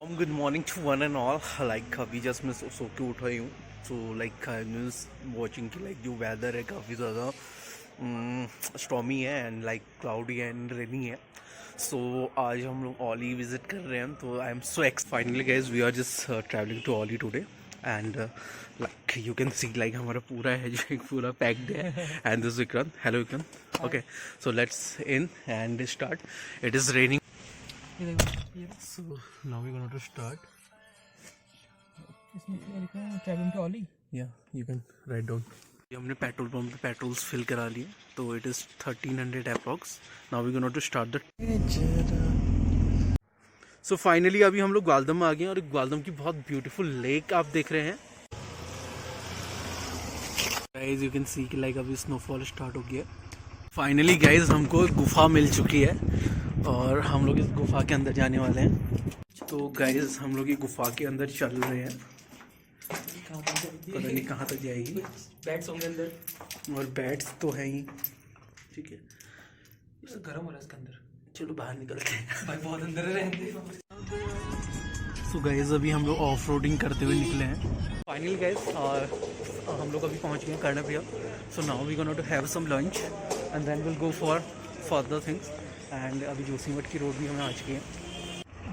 Good morning to one and all. Like अभी just मैं सो के उठा ही हूँ। So like I news watching की लाइक जो वेदर है काफ़ी ज़्यादा स्टॉमी है and like cloudy and rainy है। सो आज हम लोग ओली विजिट कर रहे हैं, तो I am so excited finally guys we are just travelling to Auli today and like you can see like हमारा पूरा है जो एक पूरा पैक्ड है and this Vikrant. Hello Vikrant. Okay so let's in and start. It is raining. So now we're going to start. इसमें क्या लिखा है? Travelling to Auli. Yeah, you can write down. हमने पेट्रोल पंप पे पेट्रोल्स फिल करा लिए, तो it is 1300 approx. Now we going to start the. So finally अभी हम लोग ग्वालदम आ गए हैं और ग्वालदम की बहुत ब्यूटीफुल लेक आप देख रहे हैं। गाइज यू कैन सी कि लाइक अभी स्नोफॉल स्टार्ट हो गया। फाइनली गाइज हमको गुफा मिल चुकी है और हम लोग इस गुफा के अंदर जाने वाले हैं। तो गाइज हम लोग ये गुफा के अंदर चल रहे हैं, पता नहीं कहाँ तक जाएगी। बैट्स होंगे अंदर और बैट्स तो है ही, ठीक है। गर्म हो रहा है इसके अंदर। चलो बाहर निकलते हैं भाई बहुत अंदर रहते। सो गाइज अभी हम लोग ऑफ रोडिंग करते हुए निकले हैं फाइनली गाइज। हम लोग अभी पहुंच गए हैं Karnaprayag. So now we gonna to have some lunch and then will go for further things. And अभी जोशीमठ की रोड भी हमें आ चुकी है।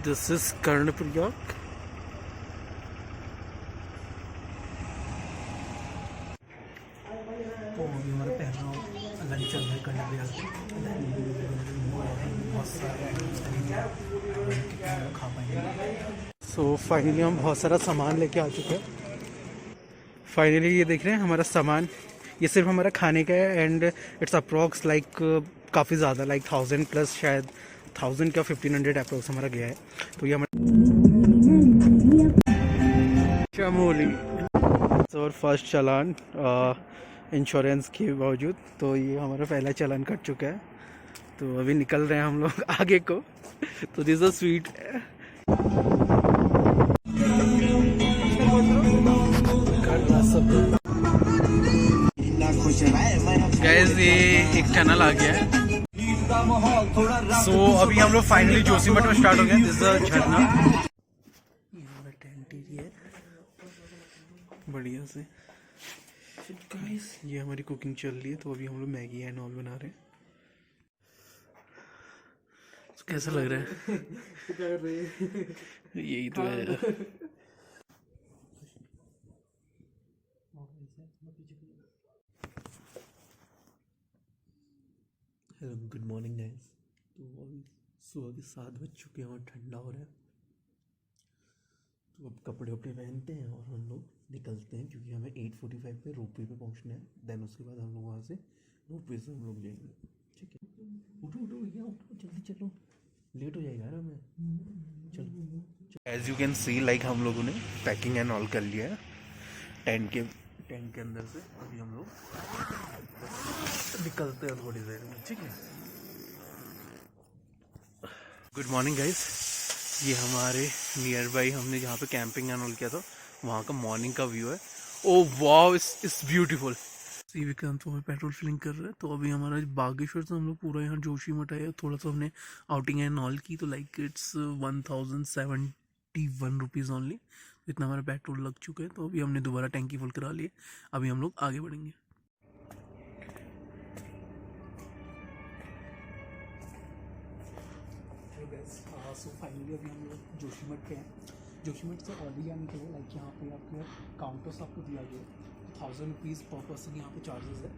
This is Karnaprayag. तो अभी हमारा पहला लंच चल रहा है कर्णप्रिया से। खा पाएंगे। सो फाइनली हम बहुत सारा सामान लेके आ चुके हैं। फाइनली ये देख रहे हैं हमारा सामान, ये सिर्फ हमारा खाने का है एंड इट्स अप्रॉक्स लाइक काफ़ी ज़्यादा लाइक 1000 प्लस, शायद 1000 का 1500 अप्रॉक्स हमारा गया है। तो ये हमारा चमोली और फर्स्ट चालान इंश्योरेंस के बावजूद, तो ये हमारा पहला चालान कट चुका है। तो अभी निकल रहे हैं हम लोग आगे को। तो दिस अ स्वीट गाइस, ये एक टनल आ गया है। सो अभी हम लोग फाइनली जोशीमठ में स्टार्ट हो गए। दिस इज झरना। ये हमारा टेंट एरिया है बढ़िया से। गाइस ये हमारी कुकिंग चल रही है, तो अभी हम लोग मैगी एंड ऑल बना रहे हैं। तो कैसा लग रहा है? यही तो है। Hello good morning guys. तो अभी सुबह के 7 बज चुके हैं और ठंडा हो रहा है। तो अब कपड़े वपड़े पहनते हैं और हम लोग निकलते हैं, क्योंकि हमें 8:45 पे रोपवे पे पहुंचना है। देन उसके बाद हम लोग वहाँ से रोपवे से हम लोग जाएंगे, ठीक है। उठो उठो भैया, उठो जल्दी चलो, लेट हो जाएगा यार हमें। चलो as you can see like हम लोगों ने पैकिंग एंड ऑल कर लिया है टेंट के अंदर से। अभी हम लोग निकलते हैं थोड़ी देर में, ठीक है। Good morning guys. ये हमारे नियर बाई हमने जहाँ पे कैंपिंग एंड ऑल किया था, वहाँ का मॉर्निंग का व्यू है। Oh wow, it's beautiful. See Vikrant तो हमें पेट्रोल फिलिंग कर रहा है। तो अभी हमारा बागेश्वर से हम लोग पूरा यहाँ जोशीमठ आए, थोड़ा सा हमने आउटिंग एंड ऑल की। तो लाइक इट्स 1071 रुपीज़ ओनली। इतना हमारा पेट्रोल लग चुका है। तो अभी हमने दोबारा टैंकी फुल करा लिए। अभी हम लोग आगे बढ़ेंगे। सो फाइनली अभी हम लोग जोशीमठ पे हैं। जोशीमठ से ओली जाने के लिए लाइक यहाँ पे आपके काउंटर्स आपको दिया गया है। 1000 रुपीज़ पर पर्सन यहाँ पे चार्जेस है।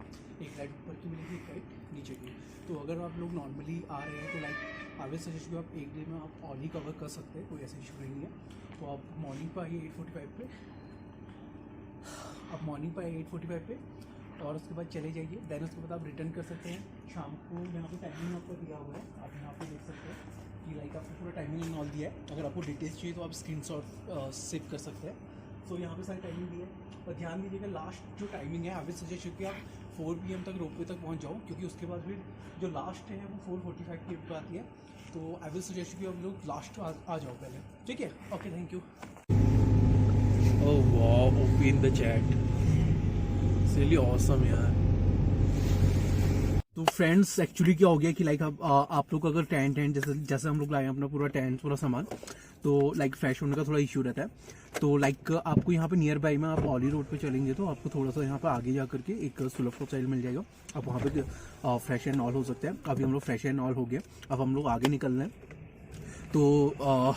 एक राइड ऊपर की मिलेगी, एक राइड नीचे की। तो अगर आप लोग नॉर्मली आ रहे हैं तो लाइक आगे सजेस्ट आप एक डे में आप ओली कवर कर सकते हैं, कोई ऐसा इशू नहीं है। तो आप मॉर्निंग पर आइए 8:45 पे, आप मॉर्निंग पर आइए 8:45 पे और उसके बाद चले जाइए। देन उसके बाद आप रिटर्न कर सकते हैं शाम को। यहाँ पे टाइमिंग आपको दिया हुआ है, आप यहाँ पे देख सकते हैं कि लाइक आपको पूरा टाइमिंग ऑल दिया है। अगर आपको डिटेल्स चाहिए तो आप स्क्रीनशॉट सेव कर सकते हैं। तो यहाँ पे सारी टाइमिंग दी है। और ध्यान दीजिएगा लास्ट जो टाइमिंग है, अभी सजेस्ट कि आप 4 PM तक रोपवे तक पहुँच जाओ, क्योंकि उसके बाद फिर जो लास्ट है वो 4:45 PM पे आती है। तो आई विल सजेस्ट कि आप लोग लास्ट आ जाओ पहले, ठीक है। Okay thank you. Oh wow, OP in the chat, really awesome यार। तो फ्रेंड्स एक्चुअली क्या हो गया कि लाइक आप लोग अगर टेंट जैसे हम लोग लाए हैं अपना पूरा टेंट पूरा सामान, तो लाइक फ्रेश होने का थोड़ा इशू रहता है। तो लाइक आपको यहाँ पे नियर बाई में आप ऑली रोड पे चलेंगे तो आपको थोड़ा सा यहाँ पे आगे जा करके एक सुलभ स्टाइल मिल जाएगा, आप वहाँ पे फ्रेश एंड ऑल हो सकते हैं। अभी हम लोग फ्रेश एंड ऑल हो गए, अब हम लोग आगे निकल रहे हैं। तो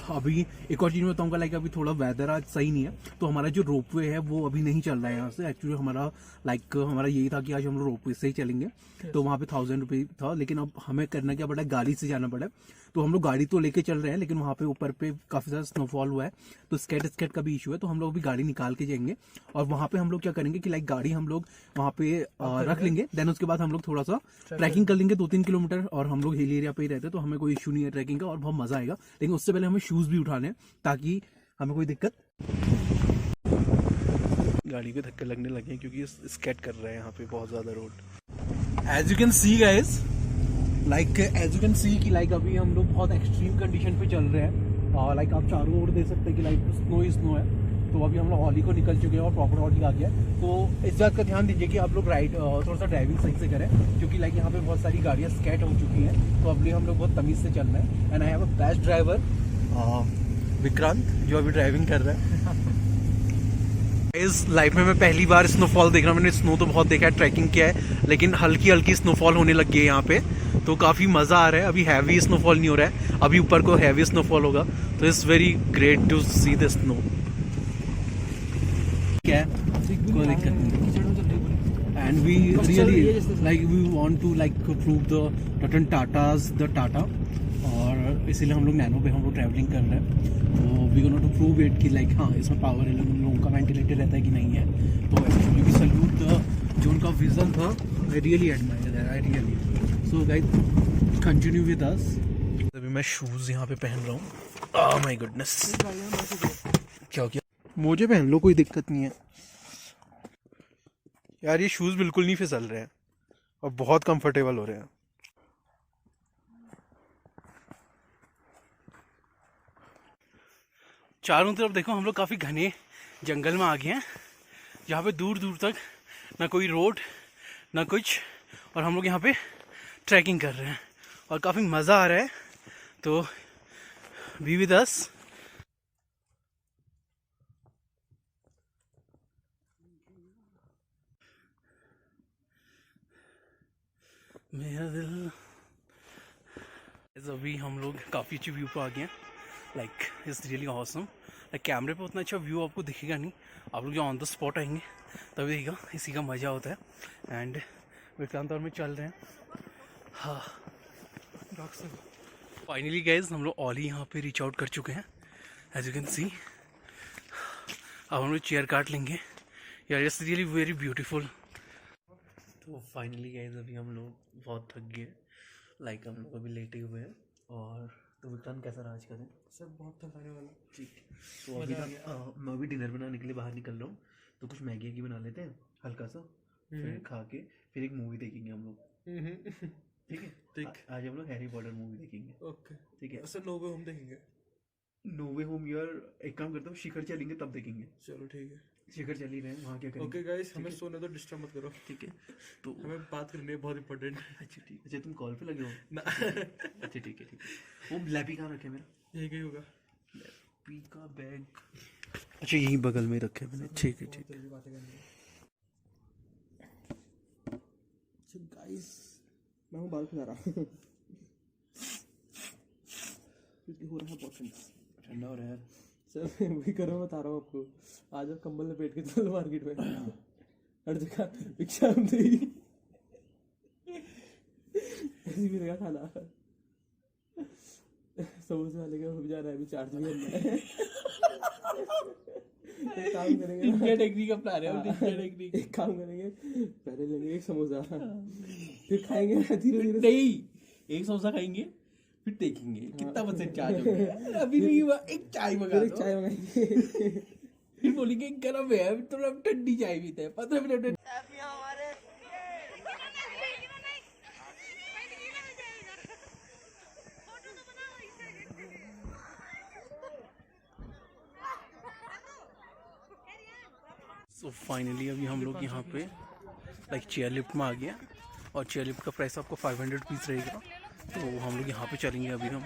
अभी एक और चीज़ मैं बताऊँगा, लाइक अभी थोड़ा वेदर आज सही नहीं है, तो हमारा जो रोपवे है वो अभी नहीं चल रहा है यहाँ से। एक्चुअली हमारा यही था कि आज हम लोग रोपवे से ही चलेंगे, तो वहाँ पे 1000 रुपये था, लेकिन अब हमें करना क्या पड़ा, गाड़ी से जाना पड़ा। तो हम लोग गाड़ी तो लेके चल रहे हैं, लेकिन वहाँ पे ऊपर पे काफ़ी ज़्यादा स्नोफॉल हुआ है, तो स्केट का भी इशू है। तो हम लोग अभी गाड़ी निकाल के जाएंगे और वहाँ पे हम लोग क्या करेंगे कि लाइक गाड़ी हम लोग वहाँ पे रख लेंगे, देन उसके बाद हम लोग थोड़ा सा ट्रैकिंग कर लेंगे 2-3 किलोमीटर। और हम लोग हिल एरिया पे ही रहते हैं तो हमें कोई इशू नहीं है ट्रैकिंग का और बहुत मजा आएगा। लेकिन उससे पहले हमें शूज भी उठाने हैं ताकि हमें कोई दिक्कत। गाड़ी पे धक्के लगने लगे हैं क्योंकि स्केट कर रहे हैं यहाँ पे बहुत ज्यादा road. As you can see guys, कि लाइक अभी हम लोग बहुत एक्सट्रीम कंडीशन पे चल रहे हैं और लाइक आप चारों ओर देख सकते हैं कि लाइक स्नो ही स्नो है। तो अभी हम लोग ऑली को निकल चुके हैं और प्रॉपर ऑली आ गया है। तो इस बात का ध्यान दीजिए कि आप लोग थोड़ा सा ड्राइविंग सही से करें, क्योंकि लाइक यहाँ पे बहुत सारी गाड़ियाँ स्केट हो चुकी हैं। तो अभी हम लोग बहुत तमीज़ से चल रहे हैं and I have a best driver Vikrant, जो अभी ड्राइविंग कर रहा है। इस लाइफ में मैं पहली बार स्नोफॉल देख रहा हूँ। मैंने स्नो तो बहुत देखा है, ट्रैकिंग किया है, लेकिन हल्की हल्की स्नोफॉल होने लग गई है यहाँ पे, तो काफ़ी मज़ा आ रहा है। अभी हैवी स्नोफॉल नहीं हो रहा है, अभी ऊपर को हैवी स्नोफॉल होगा, तो it's very great to see the snow. क्या है, कोई दिक्कत नहीं। And we really like we want to like prove the Ratan Tata's the Tata, और इसीलिए हम लोग नैनो पे हम लोग ट्रैवलिंग कर रहे हैं। तो we gonna to prove it कि लाइक हाँ इसमें पावर इन लोगों का वेंटिलेटर रहता है कि नहीं है। तो एक्चुअली वी सल्यूट द जो उनका विजन था, I really admire that, I really. So guys continue with us. अभी मैं शूज़ यहाँ पे पहन रहा हूँ। ओह माय गुडनेस, क्या हो गया? मुझे पहन लो, कोई दिक्कत नहीं है यार। ये शूज़ बिल्कुल नहीं फिसल रहे हैं और बहुत कंफर्टेबल हो रहे हैं। चारों तरफ देखो, हम लोग काफ़ी घने जंगल में आ गए हैं, जहाँ पे दूर दूर तक ना कोई रोड ना कुछ, और हम लोग यहाँ पे ट्रैकिंग कर रहे हैं और काफ़ी मज़ा आ रहा है। तो बी विद अस। मेरा दिल, अभी हम लोग काफ़ी अच्छे व्यू पे आ गए हैं। Like it's really awesome. Like कैमरे पे उतना अच्छा व्यू आपको दिखेगा नहीं, आप लोग जो ऑन द स्पॉट आएंगे तभी दिखेगा, इसी का मज़ा होता है। एंड विक्रांत और में चल रहे हैं। हाँ फाइनली गाइज हम लोग ऑली यहाँ पे रीच आउट कर चुके हैं, एज यू कैन सी। अब हम लोग चेयर काट लेंगे यार, इट्स रियली वेरी ब्यूटीफुल। तो फाइनली गाइज अभी हम लोग बहुत थक गए, लाइक हम लोग अभी लेटे हुए हैं। और तो विक्रांत कैसा रहा आज का दिन? सब बहुत थकाने वाला। ठीक, तो अभी मैं अभी डिनर बनाने के लिए बाहर निकल रहा हूँ, तो कुछ मैगी बना लेते हैं हल्का सा, फिर खा के फिर एक मूवी देखेंगे हम लोग। ठीक है, ठीक। आज हम लोग हैरी पॉटर मूवी देखेंगे। ओके ठीक है। सर नो वे होम देखेंगे? नो वे होम यार, एक काम करता हूँ, शिखर चलेंगे तब देखेंगे। चलो ठीक है, शिखर चल ही रहे हैं, वहाँ क्या करेंगे? ओके गाइस, हमें सोने दो, डिस्टर्ब मत करो। ठीक है, तो हमें बात करनी है, बहुत इंपॉर्टेंट। अच्छा ठीक, अच्छा तुम कॉल पे लगे हो ना। अच्छा ठीक है ठीक है। वो लैपी कहाँ रखे मेरा? यही कहीं होगा लैपी का बैग, अच्छा यहीं बगल में रखे मैंने। ठीक है ठीक है। गाइस मैं हूँ बाल खिला रहा हूँ क्योंकि हो रहा है बहुत ठंडा हो रहा है सर। वही करो, बता रहा हूँ आपको। आज आप कंबल लपेट के चलो मार्केट में, हर जगह भिक्षाम दे ऐसी भी लगा खाना। समोसे वाले का हो जा रहा है, अभी चार्ज भी करना है। एक काम करेंगे, इंडिया टेक्निक अपना रहे हैं। इंडिया टेक्निक, एक काम करेंगे, पहले लेंगे एक समोसा, फिर खाएंगे धीरे धीरे। नहीं, एक समोसा खाएंगे फिर देखेंगे कितना परसेंट चार्ज हो गया। अभी नहीं हुआ, एक चाय मंगा दो। चाय मंगाएंगे, फिर बोलेंगे गर्म है, थोड़ा ठंडी चाय पीते हैं। 15 मिनट सो फाइनली अभी हम लोग यहाँ पे लाइक चेयर लिफ्ट में आ गए, और चेयर लिफ्ट का प्राइस आपको 500 रुपीज़ रहेगा। तो हम लोग यहाँ पे चलेंगे अभी हम।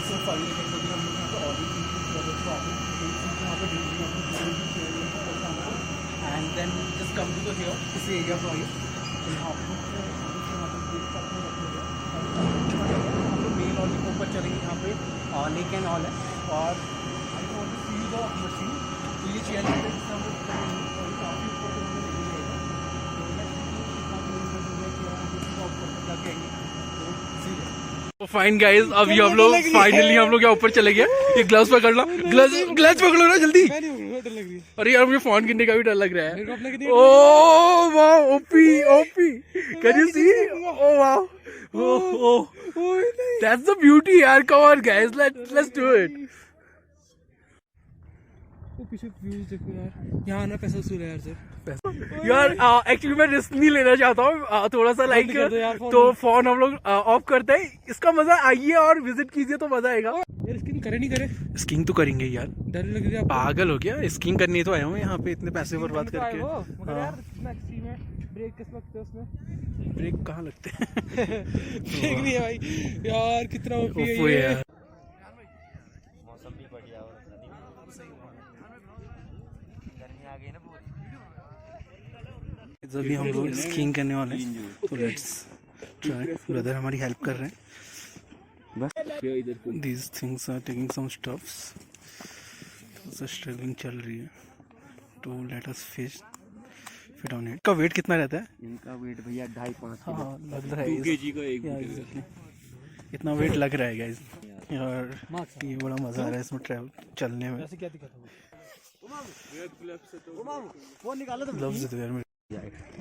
सो फाइनली हम लोग यहाँ पे already and then just come to the here इस एरिया पर आइए। तो यहाँ पर देख सकते हैं मेन ऑल के ऊपर चलेंगे। यहाँ पे लेक एंड ऑल है और I want to see the machine. तो ये चेयर काफ़ी ऊपर तो फाइन गाइस, अभी हम लोग फाइनली हम लोग यहाँ ऊपर चले गए। ये ग्लव्स पकड़ना, ग्लव्स पकड़ो ना जल्दी। अरे यार मुझे फोन गिरने का भी डर लग रहा है। Oh wow, OP OP, can you see? Oh wow, oh that's the beauty यार। Come on guys, let's do it. पीछे व्यूज देखो यार, यहाँ आना पैसा वसूल है यार सर। यार एक्चुअली मैं रिस्क नहीं लेना चाहता हूँ थोड़ा सा लाइक, तो फोन हम लोग ऑफ करते हैं। इसका मजा आइए और विजिट कीजिए तो मजा आएगा। यार स्कीइंग करे नहीं करे? स्कीइंग तो करेंगे यार। डर लग रहा है? पागल हो गया, स्कीइंग करनी तो आया हूँ यहाँ पे इतने पैसे बर्बाद करके। ब्रेक किस वक्त है उसमें? ब्रेक कहाँ लगते हैं? ब्रेक नहीं है भाई यार, कितना ओपी है ये। मौसम भी बढ़िया और गर्मी आ गई ना बहुत। अभी हम लोग स्कीइंग करने वाले हैं, तो लेट्स ट्राई। ब्रदर हमारी हेल्प कर रहे हैं बस। These things are taking some stuffs, struggling चल रही है। तो let us fit on it. का वेट कितना रहता है इनका? वेट भैया 2.5-5 हाँ लग रहा है 2 kg का एक इतना वेट लग रहा है गाइस यार। ये बड़ा मजा आ रहा है इसमें ट्रैवल चलने में। क्या दिक्कत है? ग्लव्स दे दो यार मेरे।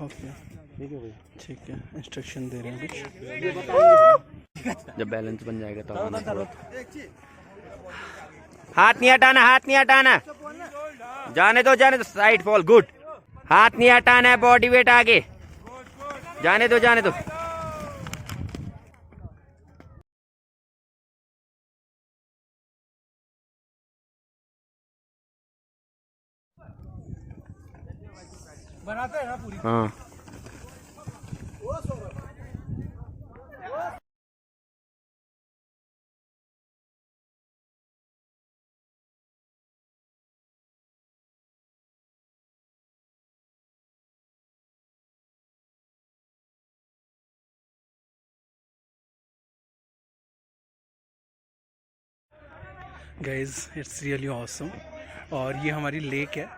ओके ठीक है भाई, ठीक है। इंस्ट्रक्शन दे रहे हैं कुछ। जब बैलेंस बन जाएगा तो हाथ नहीं हटाना, हाथ नहीं हटाना, जाने दो साइड फॉल। गुड, हाथ नहीं हटाना है, बॉडी वेट आगे, जाने दो जाने दो। बनाते हैं ना पूरी। हाँ गाइज इट्स रियली ऑसम। और ये हमारी लेक है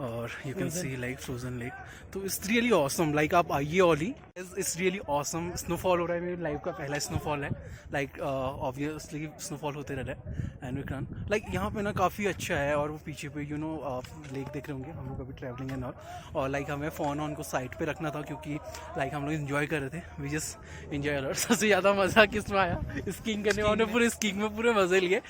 और you can see like frozen lake. तो इट्स रियली ऑसम, लाइक आप आइए Auli. It's really awesome. Snowfall हो रहा है, मेरी लाइफ का पहला स्नोफॉल है। लाइक ऑब्वियसली स्नोफॉल होते रहता है एंड वी कैन लाइक यहाँ पे ना काफ़ी अच्छा है। और वो पीछे पे यू नो लेक देख रहे होंगे। हम लोग अभी ट्रैवलिंग एंड और लाइक हमें फ़ोन ऑन को साइड पे रखना था क्योंकि लाइक हम लोग इन्जॉय कर रहे थे। We just enjoy a lot. सबसे ज़्यादा मज़ा किस में आया? स्कीइंग करने वाले पूरे स्कीइंग में पूरे मज़े लिए।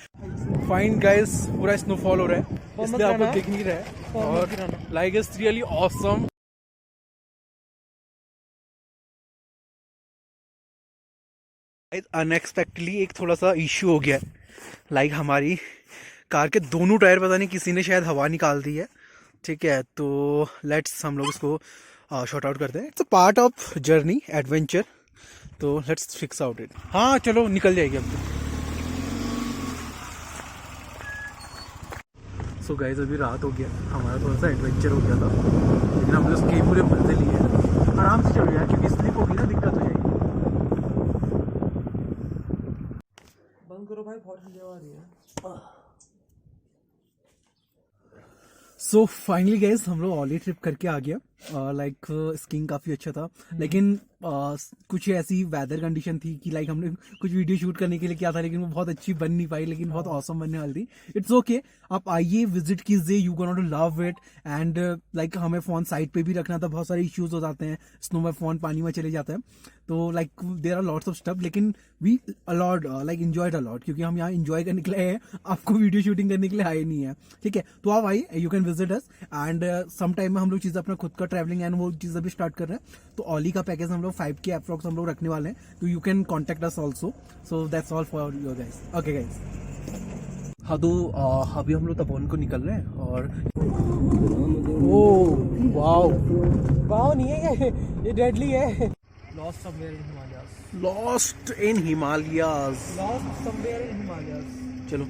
फाइन गाइस, पूरा स्नोफॉल हो रहा है इसलिए आपको दिख नहीं रहा है। और like it's really awesome. Unexpectedly एक थोड़ा सा इश्यू हो गया है। लाइक हमारी कार के दोनों टायर पता नहीं किसी ने शायद हवा निकाल दी है। ठीक है, तो लेट्स हम लोग इसको शॉर्ट आउट करते हैं। It's a part of journey adventure, तो लेट्स फिक्स आउट इट। हाँ चलो निकल जाएगी अब तो। सो गाइस अभी रात हो गया, हमारा थोड़ा सा एडवेंचर हो गया था लेकिन हमने उसके पूरे मजे लिए। आराम से चल रहा क्योंकि स्लिप होगी ना, दिक्कत हो जाएगी। बंद करो भाई, बहुत मजा आ रही है। सो फाइनली गाइस हम लोग ऑली ट्रिप करके आ गया। लाइक स्कीइंग काफ़ी अच्छा था लेकिन कुछ ऐसी वेदर कंडीशन थी कि लाइक हमने कुछ वीडियो शूट करने के लिए किया था लेकिन वो बहुत अच्छी बन नहीं पाई, लेकिन बहुत ऑसम बनने वाली थी। इट्स ओके, आप आइए विजिट कीजिए, you gonna to love it. And like हमें फ़ोन साइड पे भी रखना था, बहुत सारे इश्यूज हो जाते हैं स्नो में, फ़ोन पानी में चले जाता है। तो like there are lots of stuff, लेकिन we a lot like enjoyed a lot क्योंकि हम यहाँ एंजॉय करने के लिए आए हैं, आपको वीडियो शूटिंग करने के लिए आए नहीं है। ठीक है, तो आप आइए, you can visit us. And some time में हम लोग चीज़ अपना खुद का ट्रैवलिंग एंड वो चीज़ अभी स्टार्ट कर रहे हैं। तो ऑली का पैकेज हम लोग 5K अप्रॉक्स हम लोग रखने वाले हैं, तो you can contact us also. So that's all for your guys. Okay guys, हाँ तो अभी हम लोग तपोवन को निकल रहे हैं। और ओह वाओ, वाओ नहीं है ये डेडली है। Lost somewhere in Himalayas. Lost in Himalayas. Lost somewhere in Himalayas. चलो।